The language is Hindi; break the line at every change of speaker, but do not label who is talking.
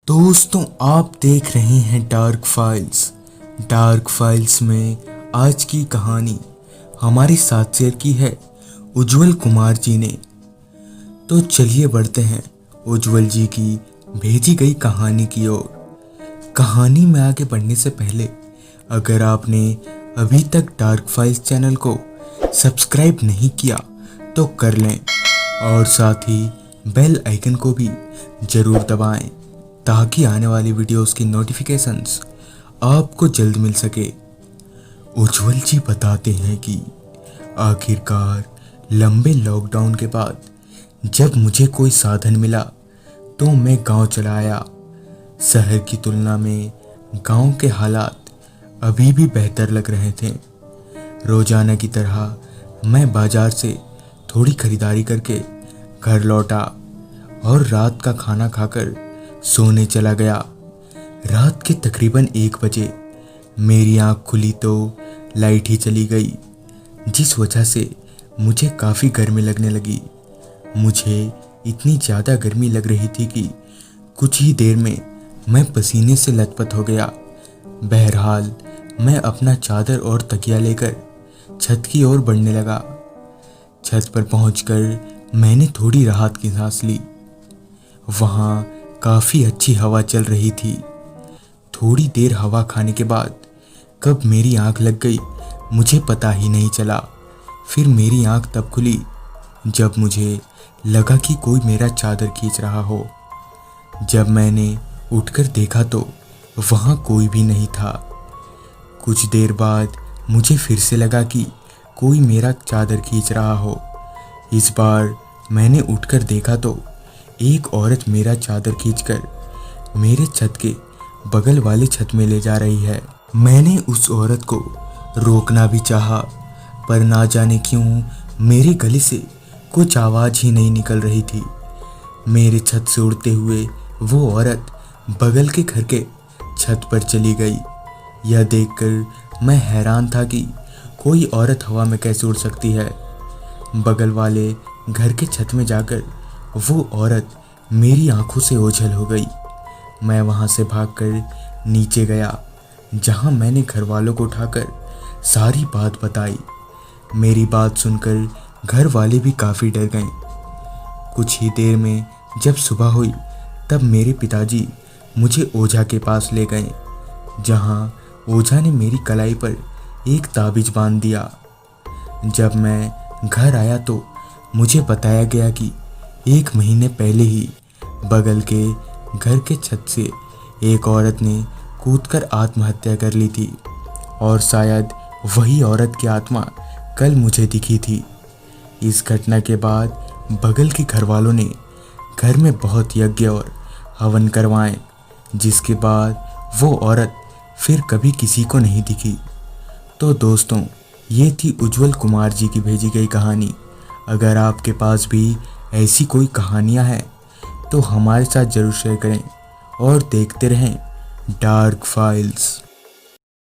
दोस्तों, आप देख रहे हैं डार्क फाइल्स। डार्क फाइल्स में आज की कहानी हमारे साथ शेयर की है उज्जवल कुमार जी ने। तो चलिए बढ़ते हैं उज्जवल जी की भेजी गई कहानी की ओर। कहानी में आगे बढ़ने से पहले अगर आपने अभी तक डार्क फाइल्स चैनल को सब्सक्राइब नहीं किया तो कर लें और साथ ही बेल आइकन को भी ज़रूर दबाएं ताकि आने वाली वीडियोस की नोटिफिकेशंस आपको जल्द मिल सके। उज्जवल जी बताते हैं कि आखिरकार लंबे लॉकडाउन के बाद जब मुझे कोई साधन मिला तो मैं गांव चला आया। शहर की तुलना में गांव के हालात अभी भी बेहतर लग रहे थे। रोजाना की तरह मैं बाजार से थोड़ी खरीदारी करके घर लौटा और रात का खाना खाकर सोने चला गया। रात के तकरीबन 1 बजे मेरी आंख खुली तो लाइट ही चली गई, जिस वजह से मुझे काफ़ी गर्मी लगने लगी। मुझे इतनी ज़्यादा गर्मी लग रही थी कि कुछ ही देर में मैं पसीने से लथपथ हो गया। बहरहाल मैं अपना चादर और तकिया लेकर छत की ओर बढ़ने लगा। छत पर पहुंचकर मैंने थोड़ी राहत की सांस ली। वहाँ काफ़ी अच्छी हवा चल रही थी। थोड़ी देर हवा खाने के बाद कब मेरी आंख लग गई मुझे पता ही नहीं चला। फिर मेरी आंख तब खुली जब मुझे लगा कि कोई मेरा चादर खींच रहा हो। जब मैंने उठकर देखा तो वहाँ कोई भी नहीं था। कुछ देर बाद मुझे फिर से लगा कि कोई मेरा चादर खींच रहा हो। इस बार मैंने उठकर देखा तो एक औरत मेरा चादर खींचकर मेरे छत के बगल वाले छत में ले जा रही है। मैंने उस औरत को रोकना भी चाहा, पर ना जाने क्यों मेरे गले से कुछ आवाज़ ही नहीं निकल रही थी। मेरे छत से उड़ते हुए वो औरत बगल के घर के छत पर चली गई। यह देखकर मैं हैरान था कि कोई औरत हवा में कैसे उड़ सकती है। बगल वाले घर के छत में जाकर वो औरत मेरी आंखों से ओझल हो गई। मैं वहां से भागकर नीचे गया, जहां मैंने घर वालों को उठाकर सारी बात बताई। मेरी बात सुनकर घर वाले भी काफ़ी डर गए। कुछ ही देर में जब सुबह हुई तब मेरे पिताजी मुझे ओझा के पास ले गए, जहां ओझा ने मेरी कलाई पर एक ताबीज़ बांध दिया। जब मैं घर आया तो मुझे बताया गया कि 1 महीने पहले ही बगल के घर के छत से एक औरत ने कूदकर आत्महत्या कर ली थी और शायद वही औरत की आत्मा कल मुझे दिखी थी। इस घटना के बाद बगल के घर वालों ने घर में बहुत यज्ञ और हवन करवाए, जिसके बाद वो औरत फिर कभी किसी को नहीं दिखी। तो दोस्तों, ये थी उज्जवल कुमार जी की भेजी गई कहानी। अगर आपके पास भी ऐसी कोई कहानियाँ हैं तो हमारे साथ ज़रूर शेयर करें और देखते रहें डार्क फाइल्स।